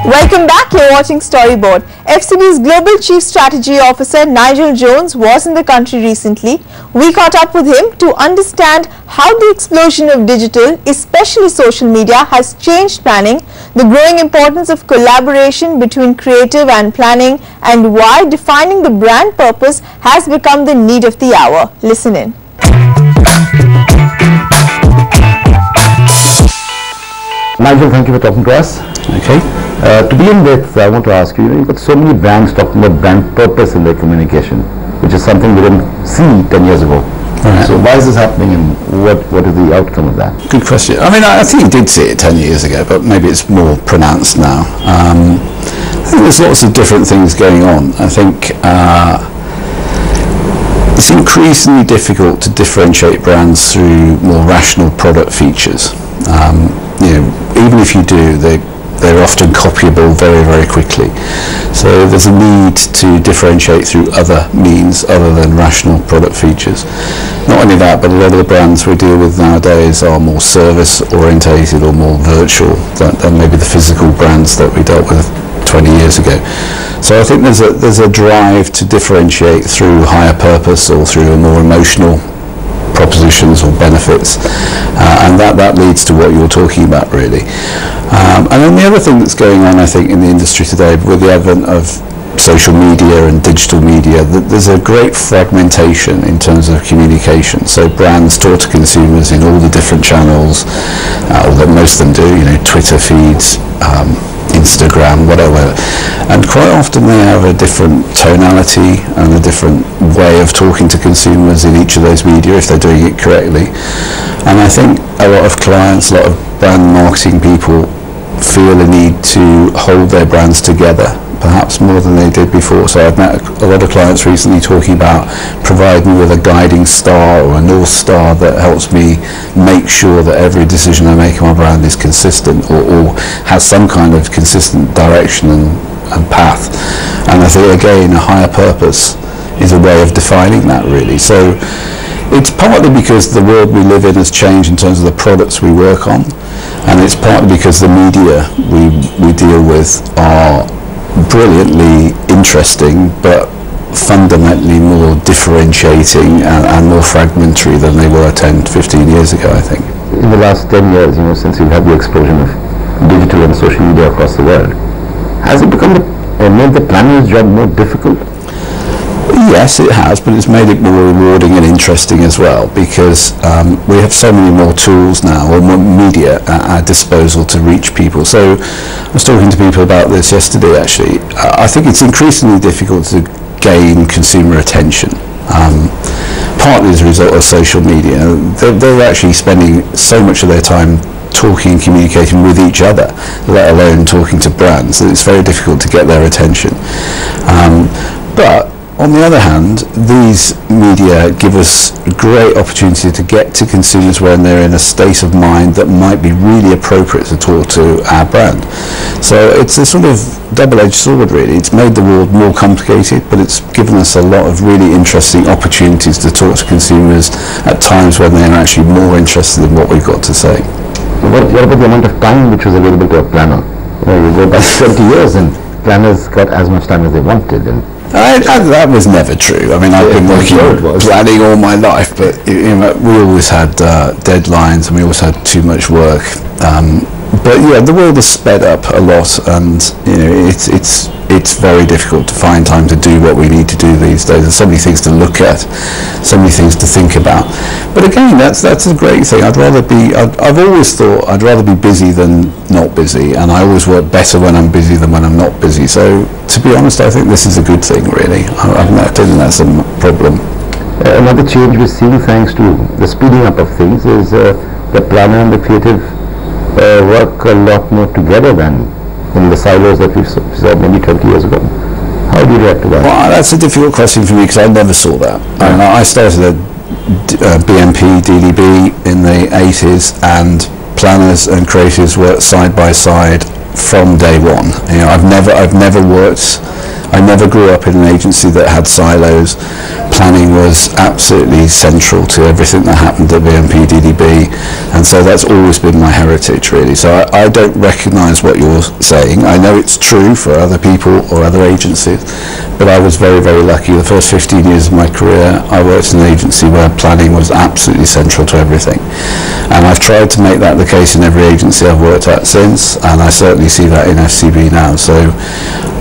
Welcome back, you're watching Storyboard. FCB's Global Chief Strategy Officer Nigel Jones was in the country recently. We caught up with him to understand how the explosion of digital, especially social media, has changed planning, the growing importance of collaboration between creative and planning, and why defining the brand purpose has become the need of the hour. Listen in. Nigel, thank you for talking to us. Okay. To begin with, I want to ask you, you've got so many brands talking about brand purpose in their communication, which is something we didn't see 10 years ago. Right. So why is this happening, and what is the outcome of that? Good question. I mean, I think you did see it 10 years ago, but maybe it's more pronounced now. I think there's lots of different things going on. I think it's increasingly difficult to differentiate brands through more rational product features. Even if you do, they're often copyable very, very quickly. So there's a need to differentiate through other means other than rational product features. Not only that, but a lot of the brands we deal with nowadays are more service orientated or more virtual than maybe the physical brands that we dealt with 20 years ago. So I think there's a drive to differentiate through higher purpose or through a more emotional propositions or benefits, and that leads to what you're talking about, really. And then the other thing that's going on, I think, in the industry today with the advent of social media and digital media, there's a great fragmentation in terms of communication. So brands talk to consumers in all the different channels, or most of them do, Twitter feeds, Instagram, whatever, and quite often they have a different tonality and a different way of talking to consumers in each of those media if they're doing it correctly. And I think a lot of clients, a lot of brand marketing people feel the need to hold their brands together, perhaps more than they did before. So I've met a lot of clients recently talking about providing me with a guiding star or a North Star that helps me make sure that every decision I make on my brand is consistent or has some kind of consistent direction and path. And I think, again, a higher purpose is a way of defining that, really. So it's partly because the world we live in has changed in terms of the products we work on, and it's partly because the media we deal with are brilliantly interesting, but fundamentally more differentiating and more fragmentary than they were 10, 15 years ago, I think. In the last 10 years, since you've had the explosion of digital and social media across the world, has it made the planner's job more difficult? Yes, it has, but it's made it more rewarding and interesting as well, because we have so many more tools now, or more media at our disposal to reach people. So I was talking to people about this yesterday, actually. I think it's increasingly difficult to gain consumer attention, partly as a result of social media. They're actually spending so much of their time talking and communicating with each other, let alone talking to brands, that it's very difficult to get their attention. But on the other hand, these media give us a great opportunity to get to consumers when they're in a state of mind that might be really appropriate to talk to our brand. So it's a sort of double-edged sword, really. It's made the world more complicated, but it's given us a lot of really interesting opportunities to talk to consumers at times when they're actually more interested in what we've got to say. What about the amount of time which was available to a planner? You go back 20 years and planners got as much time as they wanted. And that was never true. I mean, I've been working planning all my life, but we always had deadlines and we always had too much work. But yeah, the world has sped up a lot, and it's very difficult to find time to do what we need to do these days. There's so many things to look at, so many things to think about. But again, that's a great thing. I've always thought I'd rather be busy than not busy, and I always work better when I'm busy than when I'm not busy. So to be honest, I think this is a good thing, really. I don't think that's a problem. Another change we're seeing, thanks to the speeding up of things, is the planner and the creative work a lot more together than in the silos that we saw maybe 20 years ago. How do you react to that? Well, that's a difficult question for me, because I never saw that. I started at BNP, DDB in the 80s, and planners and creatives worked side by side from day one. I've never worked I never grew up in an agency that had silos. Planning was absolutely central to everything that happened at BNP DDB, and so that's always been my heritage, really. So I don't recognise what you're saying. I know it's true for other people or other agencies, but I was very, very lucky. The first 15 years of my career, I worked in an agency where planning was absolutely central to everything. And I've tried to make that the case in every agency I've worked at since, and I certainly see that in FCB now. So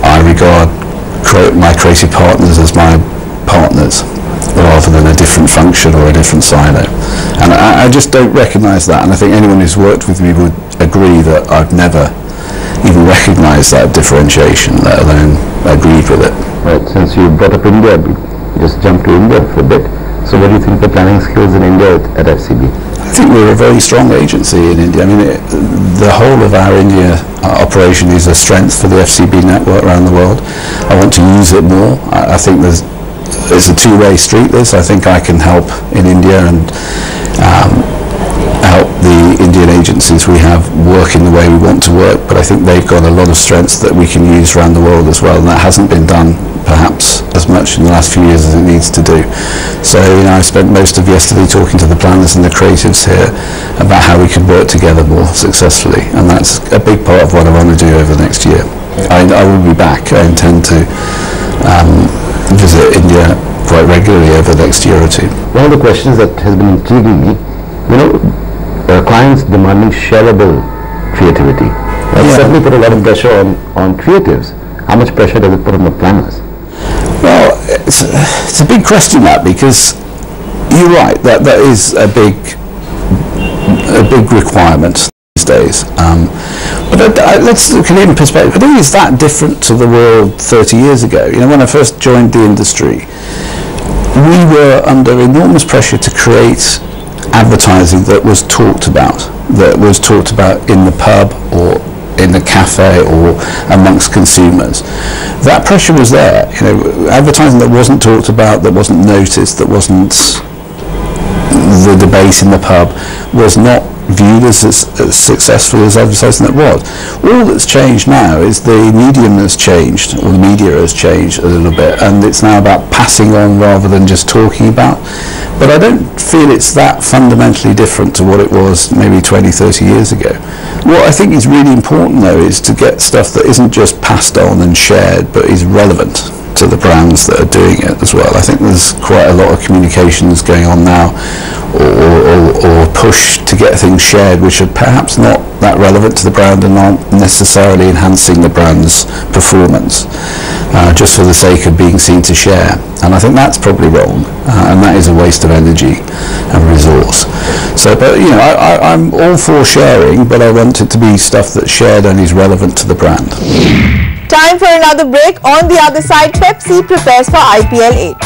I regard my creative partners as my partners rather than a different function or a different silo. And I just don't recognise that, and I think anyone who's worked with me would agree that I've never even recognised that differentiation, let alone agreed with it. Right, since you brought up India, just jump to India for a bit. So what do you think the planning skills in India at FCB? I think we're a very strong agency in India. I mean, the whole of our India operation is a strength for the FCB network around the world. I want to use it more. I think it's a two-way street, this. I think I can help in India and help the Indian agencies we have work in the way we want to work, but I think they've got a lot of strengths that we can use around the world as well, and that hasn't been done perhaps as much in the last few years as it needs to do. So, I spent most of yesterday talking to the planners and the creatives here about how we could work together more successfully, and that's a big part of what I want to do over the next year. I will be back. I intend to visit India quite regularly over the next year or two. One of the questions that has been intriguing me, clients demanding shareable creativity. That certainly put a lot of pressure on creatives. How much pressure does it put on the planners? Well, it's a big question, that, because you're right, that is a big requirement these days. But let's look at it in perspective. I don't think it's that different to the world 30 years ago. When I first joined the industry, we were under enormous pressure to create advertising that was talked about in the pub or in the cafe or amongst consumers. That pressure was there. Advertising that wasn't talked about, that wasn't noticed, that wasn't the debate in the pub, was not viewed as successful as advertising that was. All that's changed now is the medium has changed, or the media has changed a little bit, and it's now about passing on rather than just talking about. But I don't feel it's that fundamentally different to what it was maybe 20, 30 years ago. What I think is really important, though, is to get stuff that isn't just passed on and shared, but is relevant to the brands that are doing it as well. I think there's quite a lot of communications going on now, or push to get things shared which are perhaps not that relevant to the brand and aren't necessarily enhancing the brand's performance, just for the sake of being seen to share. And I think that's probably wrong, and that is a waste of energy and resource. So, but I'm all for sharing, but I want it to be stuff that's shared and is relevant to the brand. Time for another break. On the other side, Pepsi prepares for IPL 8.